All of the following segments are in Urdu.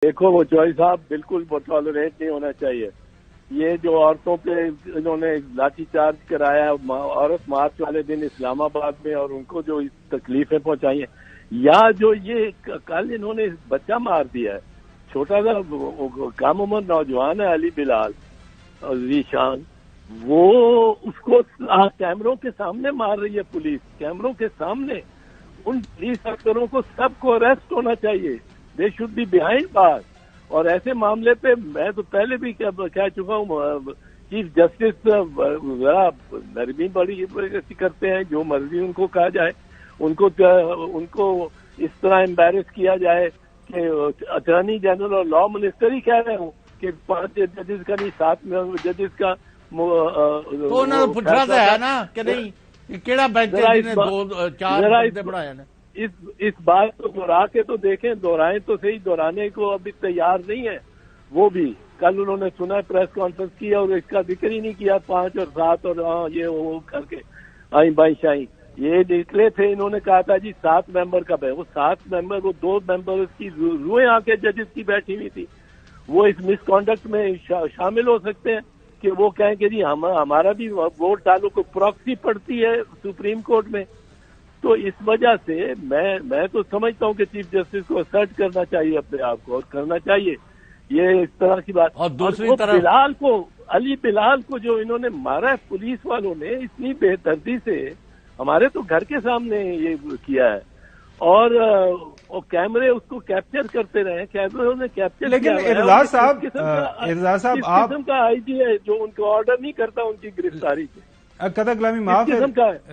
دیکھو وہ چوہی صاحب بالکل وہ ٹالریٹ نہیں ہونا چاہیے. یہ جو عورتوں پہ انہوں نے لاٹھی چارج کرایا عورت مارچ والے دن اسلام آباد میں اور ان کو جو تکلیفیں پہنچائی ہیں, یا جو یہ کل انہوں نے بچہ مار دیا ہے چھوٹا سا کم عمر نوجوان ہے علی بلال ذیشان, وہ اس کو کیمروں کے سامنے مار رہی ہے پولیس, کیمروں کے سامنے. ان پولیس افسروں کو سب کو اریسٹ ہونا چاہیے, دے شوڈ بی بیہائنڈ بار. اور ایسے معاملے پہ میں تو پہلے بھی کہہ چکا ہوں, چیف جسٹس ذرا نرمی بڑی کرتے ہیں, جو مرضی ان کو کہا جائے, ان کو اس طرح امبیرس کیا جائے کہ اٹارنی جنرل اور لا منسٹر ہی کہہ رہے ہوں کہ 5 ججز کا نہیں 7 ججز کا تو انہوں نے پوچھا تو ہے نا کہ نہیں کیڑا بینچ نے 2-4 بندے بڑھائے نا. اس بات کو دہرا کے تو دیکھیں, دہرائیں تو صحیح, دہرانے کو ابھی تیار نہیں ہے. وہ بھی کل انہوں نے سنا پریس کانفرنس کیا اور اس کا ذکر ہی نہیں کیا 5 اور 7 اور یہ وہ کر کے آئیں بائیں شائیں. یہ نکلے تھے, انہوں نے کہا تھا جی 7 ممبر کا ہے, وہ 7 ممبر, وہ 2 ممبر کی روئیں آ کے ججز کی بیٹھی ہوئی تھی. وہ اس مس کانڈکٹ میں شامل ہو سکتے ہیں کہ وہ کہیں کہ جی ہمارا بھی ووٹ ڈالو, کو پراکسی پڑتی ہے سپریم کورٹ میں. تو اس وجہ سے میں تو سمجھتا ہوں کہ چیف جسٹس کو اسرٹ کرنا چاہیے اپنے آپ کو, اور کرنا چاہیے یہ اس طرح کی بات. اور دوسری طرف علی بلال کو جو انہوں نے مارا ہے پولیس والوں نے اتنی بے دردی سے, ہمارے تو گھر کے سامنے یہ کیا ہے, اور کیمرے اس کو کیپچر کرتے رہے, کیمروں نے کیپچر. لیکن اعتزاز صاحب آپ قسم کا آئی جی ہے جو ان کو آرڈر نہیں کرتا ان کی گرفتاری کے. قطع کلامی معاف ہے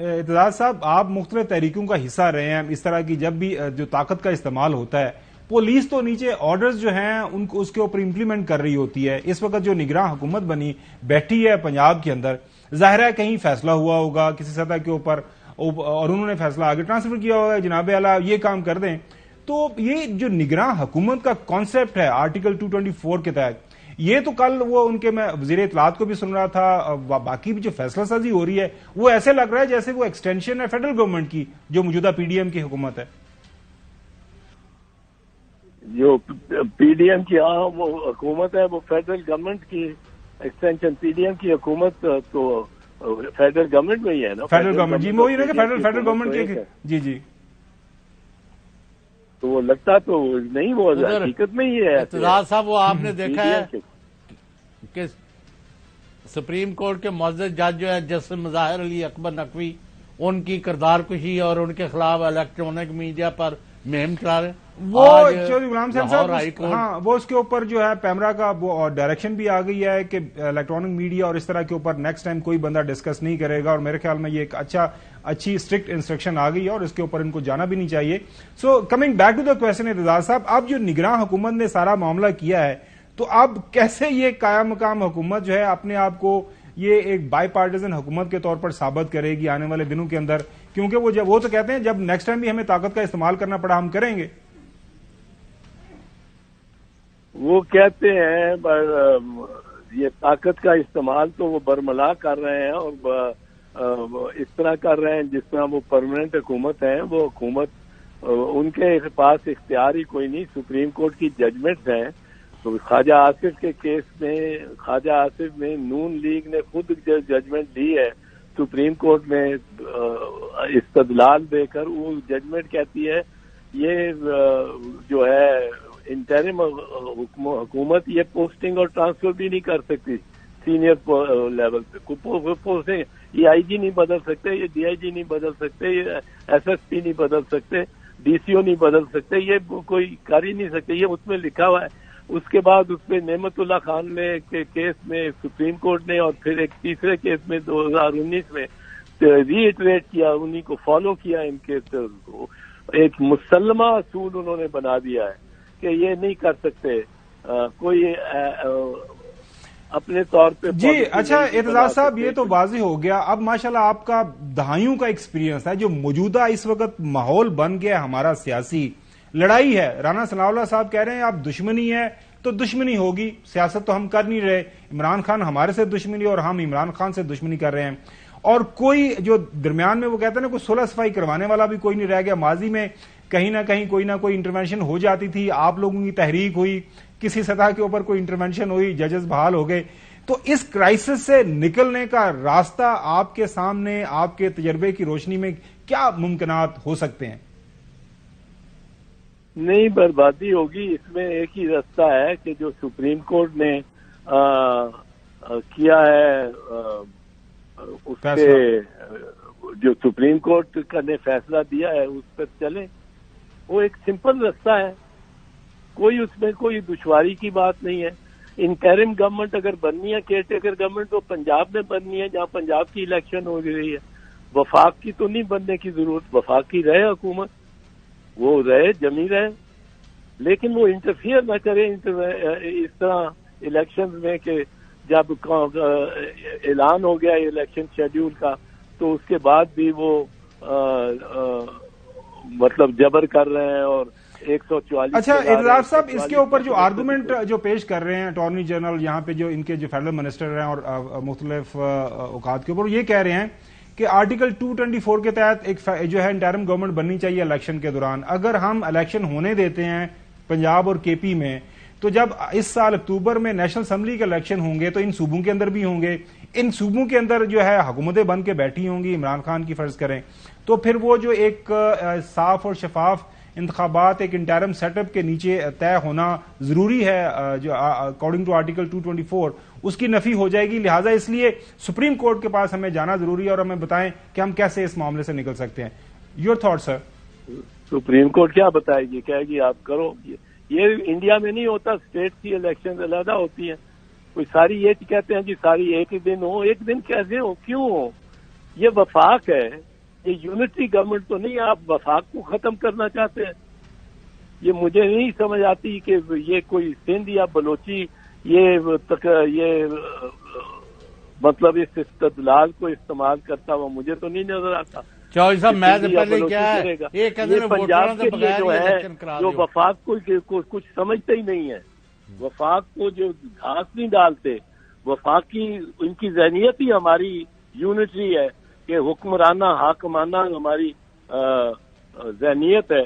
اعتزاز صاحب, آپ مختلف تحریکوں کا حصہ رہے ہیں. اس طرح کی جب بھی جو طاقت کا استعمال ہوتا ہے, پولیس تو نیچے آرڈرز جو ہیں ان کو اس کے اوپر امپلیمنٹ کر رہی ہوتی ہے. اس وقت جو نگراں حکومت بنی بیٹھی ہے پنجاب کے اندر, ظاہر ہے کہیں فیصلہ ہوا ہوگا کسی سطح کے اوپر اور انہوں نے فیصلہ آگے ٹرانسفر کیا ہوگا, جناب اعلیٰ یہ کام کر دیں. تو یہ جو نگراں حکومت کا کانسیپٹ ہے آرٹیکل 224 کے تحت, یہ تو کل وہ ان کے میں وزیر اطلاعات کو بھی سن رہا تھا, باقی بھی جو فیصلہ سازی ہو رہی ہے وہ ایسے لگ رہا ہے جیسے وہ ایکسٹینشن ہے فیڈرل گورنمنٹ کی جو موجودہ پی ڈی ایم کی حکومت ہے. جو پی ڈی ایم کی وہ حکومت ہے وہ فیڈرل گورنمنٹ کی ایکسٹینشن. پی ڈی ایم کی حکومت تو فیڈرل گورنمنٹ میں ہی ہے نا, فیڈرل گورنمنٹ. جی وہی نا کہ فیڈرل گورنمنٹ کی. جی جی, تو وہ لگتا تو نہیں, وہ حقیقت میں ہی ہے. اعتزاز صاحب وہ آپ نے دیکھا ہے کہ سپریم کورٹ کے معزز جج جو ہے جسٹس مظاہر علی اکبر نقوی, ان کی کردار کشی اور ان کے خلاف الیکٹرانک میڈیا پر مہم چلا رہے ہیں. وہ چودھری غلام حسین صاحب, ہاں وہ اس کے اوپر جو ہے پیمرا کا وہ ڈائریکشن بھی آ گئی ہے کہ الیکٹرانک میڈیا اور اس طرح کے اوپر نیکسٹ ٹائم کوئی بندہ ڈسکس نہیں کرے گا, اور میرے خیال میں یہ ایک اچھی اسٹرکٹ انسٹرکشن آ گئی ہے اور اس کے اوپر ان کو جانا بھی نہیں چاہیے. So coming back to the question Aitzaz sahab, اب جو نگراں حکومت نے سارا معاملہ کیا ہے, تو اب کیسے یہ قائم مقام حکومت جو ہے اپنے آپ کو یہ ایک بائی پارٹیزن حکومت کے طور پر ثابت کرے گی آنے والے دنوں کے اندر, کیونکہ وہ تو کہتے ہیں جب نیکسٹ ٹائم بھی ہمیں طاقت کا استعمال کرنا پڑا ہم کریں گے. وہ کہتے ہیں یہ طاقت کا استعمال تو وہ برملا کر رہے ہیں, اور اس طرح کر رہے ہیں جس طرح وہ پرماننٹ حکومت ہیں. وہ حکومت ان کے پاس اختیار ہی کوئی نہیں, سپریم کورٹ کی ججمنٹس ہیں. تو خواجہ آصف کے کیس میں خواجہ آصف میں نون لیگ نے خود ججمنٹ دی ہے سپریم کورٹ میں استدلال دے کر. وہ ججمنٹ کہتی ہے یہ جو ہے انٹرم حکومت یہ پوسٹنگ اور ٹرانسفر بھی نہیں کر سکتی سینئر لیول پہ. پوسٹنگ یہ آئی جی نہیں بدل سکتے, یہ ڈی آئی جی نہیں بدل سکتے, یہ ایس ایس پی نہیں بدل سکتے, ڈی سی او نہیں بدل سکتے, یہ کوئی کر ہی نہیں سکتے. یہ اس میں لکھا ہوا ہے. اس کے بعد اس میں نعمت اللہ خان نے کیس میں سپریم کورٹ نے, اور پھر ایک تیسرے کیس میں 2019 میں ری ایٹریٹ کیا, انہیں کو فالو کیا. ان کے ایک مسلمہ اصول انہوں نے بنا دیا ہے کہ یہ نہیں کر سکتے کوئی اپنے طور پہ. جی اچھا اعتزاز صاحب, یہ تو واضح ہو گیا. اب ماشاءاللہ آپ کا دہائیوں کا ایکسپیرینس ہے, جو موجودہ اس وقت ماحول بن گیا ہمارا سیاسی لڑائی ہے. رانا ثناء اللہ صاحب کہہ رہے ہیں اب دشمنی ہے تو دشمنی ہوگی, سیاست تو ہم کر نہیں رہے. عمران خان ہمارے سے دشمنی اور ہم عمران خان سے دشمنی کر رہے ہیں. اور کوئی جو درمیان میں وہ کہتے ہیں نا کوئی صلح صفائی کروانے والا بھی کوئی نہیں رہ گیا. ماضی میں کہیں نہ کہیں کوئی نہ کوئی انٹرونشن ہو جاتی تھی, آپ لوگوں کی تحریک ہوئی, کسی سطح کے اوپر کوئی انٹرونشن ہوئی, ججز بحال ہو گئے. تو اس کرائسس سے نکلنے کا راستہ آپ کے سامنے, آپ کے تجربے کی روشنی میں کیا ممکنات ہو سکتے ہیں؟ نہیں, بربادی ہوگی. اس میں ایک ہی راستہ ہے کہ جو سپریم کورٹ نے کیا ہے, اس پہ جو سپریم کورٹ نے فیصلہ دیا ہے اس پر چلیں. وہ ایک سمپل راستہ ہے, کوئی اس میں کوئی دشواری کی بات نہیں ہے. انٹرم گورنمنٹ اگر بننی ہے, کیئر ٹیکر گورنمنٹ تو پنجاب میں بننی ہے جہاں پنجاب کی الیکشن ہو رہی ہے. وفاق کی تو نہیں بننے کی ضرورت, وفاق کی رہے حکومت, وہ رہے, جمی رہے, لیکن وہ انٹرفیئر نہ کرے اس طرح الیکشن میں کہ جب اعلان ہو گیا الیکشن شیڈیول کا تو اس کے بعد بھی وہ مطلب جبر کر رہے ہیں اور 144. اچھا ارزاق صاحب, اس کے اوپر جو آرگومنٹ جو پیش کر رہے ہیں اٹارنی جنرل یہاں پہ جو ان کے جو فیڈرل منسٹر ہیں اور مختلف اوقات کے اوپر, یہ کہہ رہے ہیں کہ آرٹیکل 224 کے تحت ایک جو ہے انٹرم گورنمنٹ بننی چاہیے الیکشن کے دوران. اگر ہم الیکشن ہونے دیتے ہیں پنجاب اور کے پی میں, تو جب اس سال اکتوبر میں نیشنل اسمبلی کے الیکشن ہوں گے تو ان صوبوں کے اندر بھی ہوں گے, ان صوبوں کے اندر جو ہے حکومتیں بن کے بیٹھی ہوں گی, عمران خان کی فرض کریں, تو پھر وہ جو ایک صاف اور شفاف انتخابات ایک انٹرم سیٹ اپ کے نیچے طے ہونا ضروری ہے جو اکارڈنگ ٹو آرٹیکل 224, اس کی نفی ہو جائے گی. لہٰذا اس لیے سپریم کورٹ کے پاس ہمیں جانا ضروری ہے اور ہمیں بتائیں کہ ہم کیسے اس معاملے سے نکل سکتے ہیں. Your thought sir? Supreme court کیا بتائے گی, کہے گی آپ کرو. یہ انڈیا میں نہیں ہوتا, اسٹیٹ کی الیکشن علیحدہ ہوتی ہیں. کوئی ساری یہ کہتے ہیں جی ساری ایک ہی دن ہو, ایک دن کیسے ہو, کیوں ہو؟ یہ وفاق ہے, یہ یونٹری گورنمنٹ تو نہیں. آپ وفاق کو ختم کرنا چاہتے ہیں. یہ مجھے نہیں سمجھ آتی کہ یہ کوئی سندھ یا بلوچی یہ مطلب اس استدلال کو استعمال کرتا ہوا مجھے تو نہیں نظر آتا. چوہدری صاحب, میں سے پہلے کیا ہے یہ پنجاب کے لیے جو ہے جو وفاق کو کچھ سمجھتے ہی نہیں ہے, وفاق کو جو گھاس نہیں ڈالتے, وفاق کی ان کی ذہنیت ہی ہماری یونٹری ہے کہ حکمرانہ حاکمانہ ہماری ذہنیت ہے.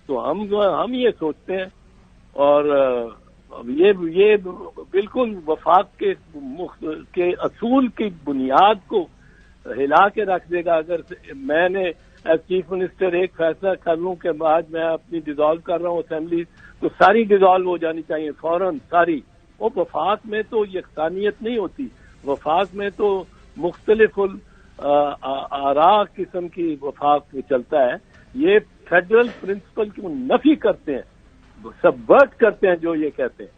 تو ہم یہ سوچتے ہیں اور یہ بالکل وفاق کے اصول کی بنیاد کو ہلا کے رکھ دے گا. اگر میں نے ایز چیف منسٹر ایک فیصلہ کر لوں کہ بعد میں اپنی ڈیزالو کر رہا ہوں اسمبلی, تو ساری ڈیزالو ہو جانی چاہیے فوراً ساری. وہ وفاق میں تو یکسانیت نہیں ہوتی, وفاق میں تو مختلف آراء قسم کی وفاق چلتا ہے. یہ فیڈرل پرنسپل کی نفی کرتے ہیں, سبورٹ کرتے ہیں جو یہ کہتے ہیں.